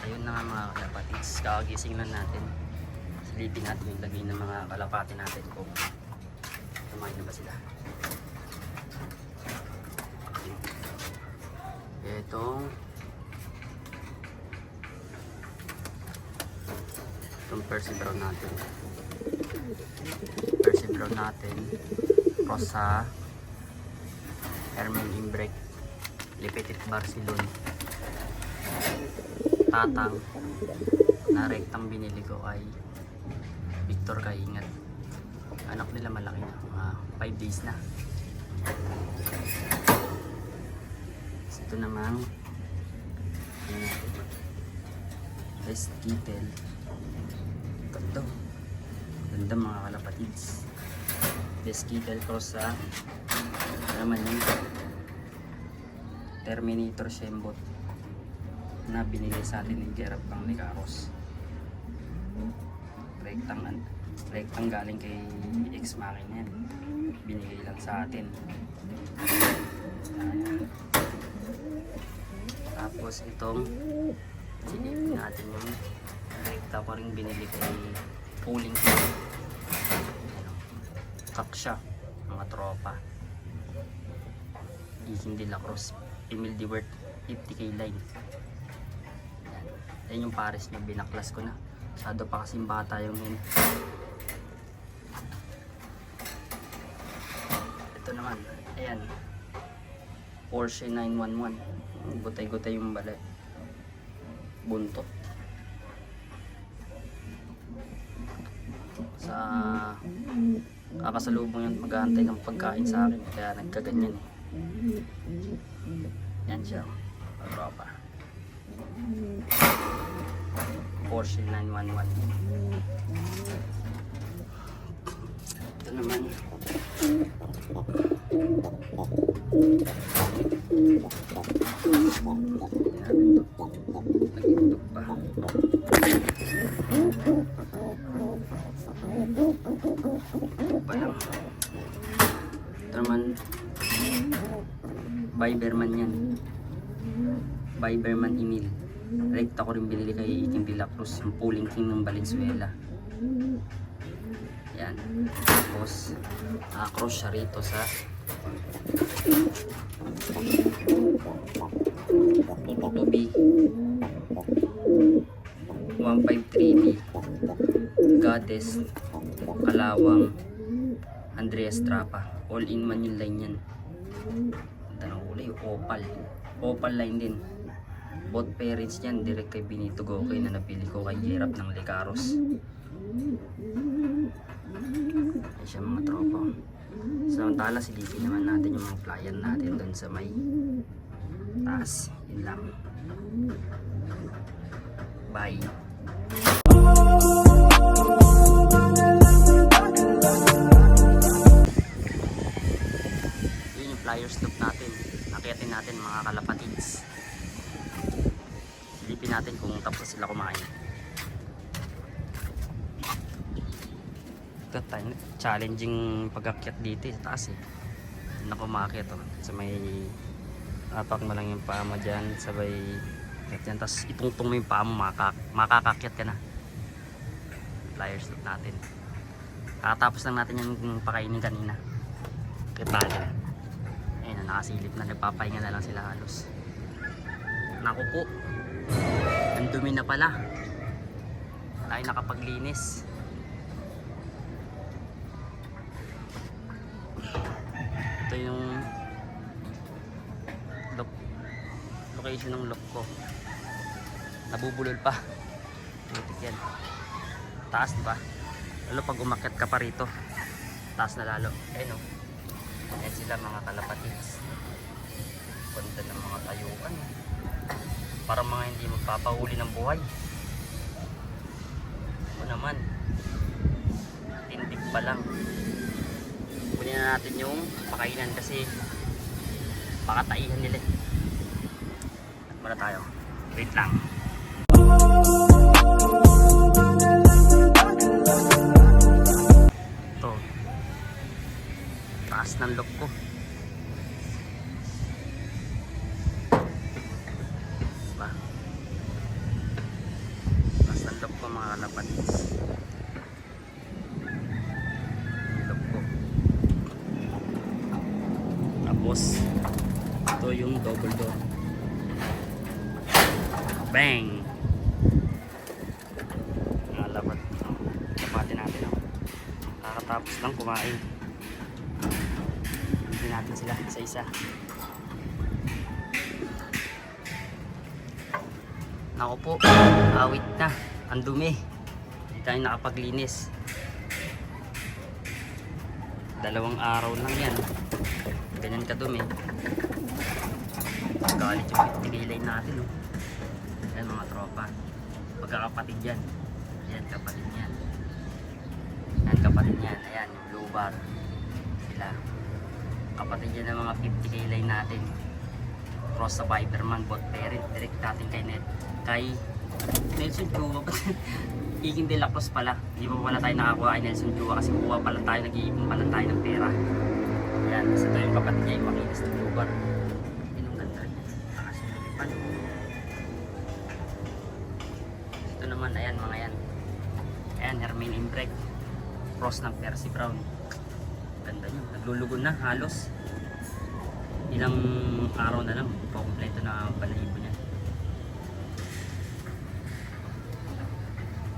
Ayun na nga mga kalapatids, kakagising lang natin. Silipin natin yung lagay ng mga kalapati natin kung kumain na ba sila. Itong Percy Brown natin. Percy Brown natin. Rosa. Hermel Imbrek. Lipetit Barcelon. Tatang na rektang binili ko ay Victor Kaingat. Anak nila malaki na, mga 5 days na. Ito namang West Kittel. Ganda, ganda mga kalapatids. West Kittel cross sa naman yung Terminator Shembot na binili sa atin ng Gerard Pang Licaros. Rektang galing kay ex machina yan. Binigay lang sa atin. Ayan. Tapos itong silipin natin yung rekta ko rin binili kay Pulling King. Kaksya, mga tropa. Iking de la Cruz, Emil Dewert, 50k line. Yan yung pares niya, binaklas ko na. Masyado pa kasing bata yung yun. Ito naman, ayan. Porsche 911. Gutay-gutay yung balay. Buntot. Sa kakasalubong yan, mag-aantay ng pagkain sa akin. Kaya nagkaganyan eh. Yan siya. Tropa. Porsche 911. Ito naman nag-iutok pa. Ito naman Biberman yan. Biberman Emil. Rekta ko rin binili kay Iking de la Cruz, yung Pulling King ng Valenzuela. Yan. Tapos cross siya rito sa Tutubi 153B Goddess Kalawang Andreas Trapa. All in man yung line yan. Ganda ng kulay, opal line din. Both parents niyan direct kay Benito Gokey na napili ko kay Gerard ng Licaros. Ay siya mga tropa. Samantala silipin naman natin yung mga flyer natin doon sa may taas. Yun lang. Bye. Yun yung flyer stop natin. Nakyatin natin mga kalapatids. Silipin natin kung tapos na sila kumain. Ito tayo, challenging pag-akyat dito sa taas eh. Hindi na kumakit oh. So may apak mo lang yung paa mo dyan, sabay yan, tapos itungtong mo yung paa mo, makakakyat ka na. Flyers loop natin. Kakatapos lang natin yung pakainin kanina. Kita natin. Ayun, nakasilip na, nagpapahinga na lang sila halos. Naku po, ang dumi na pala. Wala yung nakapaglinis. Ito yung location ng lock ko. Nabubulol pa. Butik yan. Taas diba? Lalo pag umakyat ka pa rito, taas na lalo. Ayun o. Ayan sila mga kalapatids. Ganda ng mga tayuan. Para mga hindi magpapahuli ng buhay. Ito naman, tindig pa lang. Kunin na natin yung pakainan kasi pakataihan nila. At muna tayo. Wait lang. Ito, taas ng lock ko. Diba? mga kalapatids. Ilog po. Tapos ito yung double door. Bang! Nalapat. Lapatin natin. Oh. Kakatapos lang kumain. Hindi natin sila isa-isa. Naku po, awit na. Ang dumi. Hindi tayo nakapaglinis. 2 araw lang yan. Ganyan kadumi. Galit yung tigilay natin. Oh. Yan mga tropa. Pagkakapatid yan. Yan kapatid yan. Yan kapatid yan. Ayan yung blue bar. Sila. Kapatid yan ng mga 50 kilay natin. Cross sa Viberman, bot parent. Direct natin kay Nelson Chua. Iking de la Cruz pala. Hindi pa pala tayo nakakuha kay Nelson Chua kasi kuha pala tayo, nag-iipon pala tayo ng pera. Ayan, kasi ito yung kapatid niya, yung makinis na blue bar. Pinong ganda rin. Nakasulupan. Ito naman, ayan mga yan. Ayan, Hermine Imbrek. Cross ng Percy Brown. Ganda nyo. Naglulugon na halos. Ilang araw na lang. Kompleto na balahibo niya.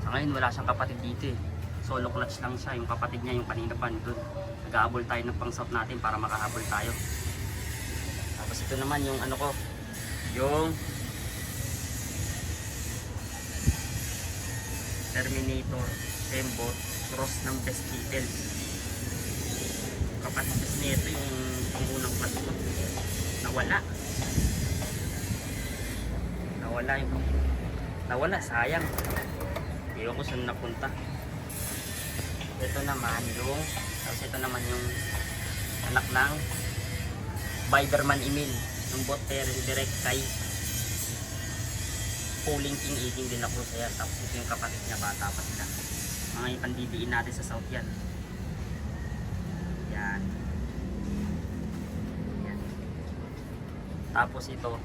Sa ngayon wala siyang kapatid dito eh. Solo clutch lang siya. Yung kapatid niya yung kanina pa doon. Nag-aabol tayo ng pang-south natin para makahabol tayo. Tapos ito naman yung ano ko. Yung Terminator Embot cross ng Best Kittle. Kapatid nito yung pangunang class ko. Nawala, sayang. Iwan ko saan napunta. Ito naman yung anak ng Viberman Emil, yung bot parent direct kay Pulling King Eating de la Cruz. Ayan, tapos ito yung kapatid niya, bata pa sila. Mga ipandidiin natin sa south yan. Yan. Tapos ito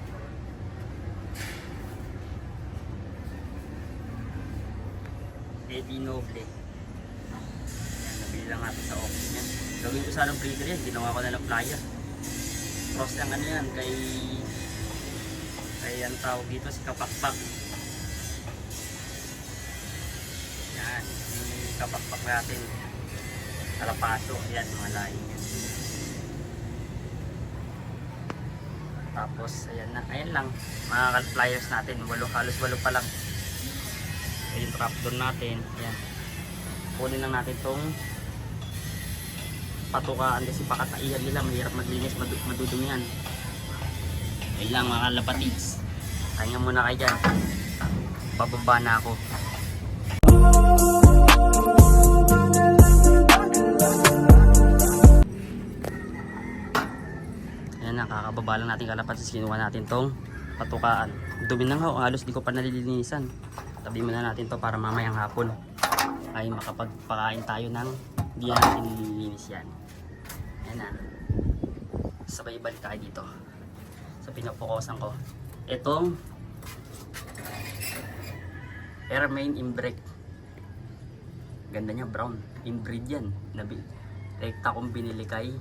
Eddie Noble. Yan, nabili lang natin sa auction yan. Gawin ko sanang breeder yan, ginawa ko na lang flyer. Cross lang ano yan kay ang tawag dito si Kapakpak. Yan, si Kapakpak natin Kalapaso. Yan, mga laing yan. Tapos ayan lang mga flyers natin, halos 8 pa lang. Ayun, trapdoor natin. Ayan, kunin lang natin tong patukaan kasi pakataihan nila, mahirap maglinis, madudumihan. Ayun lang mga kalapatids, kanya muna kayo dyan, bababa na ako. Ayan na, kakababa lang natin kalapatids, kinuha natin tong patukaan. Dumi na nga, halos di ko pa nalilinisan. Tabi muna natin to para mamayang hapon ay makapagpakain tayo ng hindi natin nililinis yan. Ayan na. Sabay balik tayo dito sa pinapokusan ko. Itong Hermine Imbrek. Ganda niya, brown. Inbreed yan. Rekta kong binili kay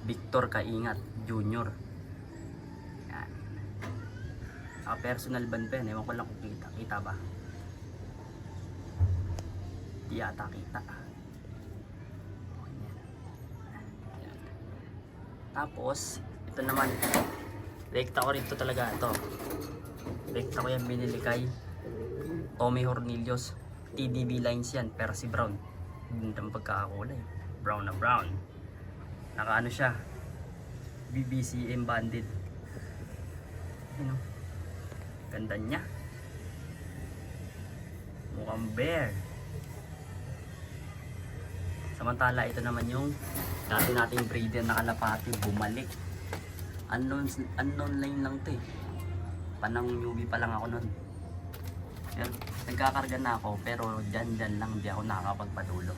Victor Kaingat Jr. Yan. Personal ban pa yan. Ewan ko lang kung kita ba. Di ata kita. Yan. Tapos ito naman, rekta ko rin ito talaga. Ito rekta ko yan, binili kay Tommy Hornillos. TDB lines yan, Percy Brown. Gandang pagkakakulay, brown na brown. Naka ano siya, BBCM banded. You know, ganda niya, mukhang bear. Samantala ito naman yung dati nating breeder na kalapati, bumalik. Unknown line lang to eh. Panang newbie pa lang ako nun. Pero nagkakarga na ako, pero dyan lang, di ako nakakapagpadulo.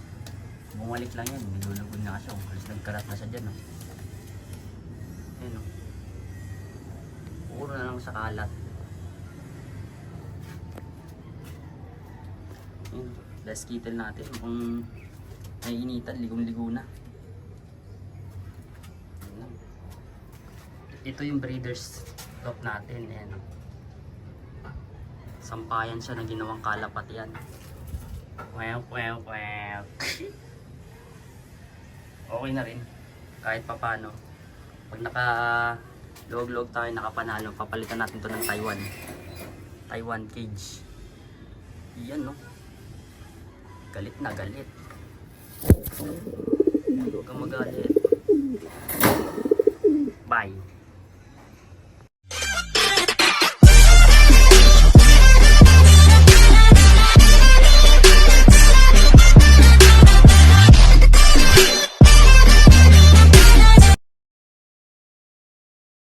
Bumalik lang yan, nilulugod na siya. Halos nagkarat na siya dyan. Oh. Ayan o. Puro na lang sa kalat. Last kittle natin. Kung naiinitan, ligong-ligo na. Ayan. Ito yung breeder's top natin. Ayan. Sampayan siya na ginawang kalapat yan. Okay na rin. Kahit papano. Pag naka-log-log tayo, nakapanalo, papalitan natin to ng Taiwan cage. Yan no. Galit na galit. Huwag kang magalit. Bye.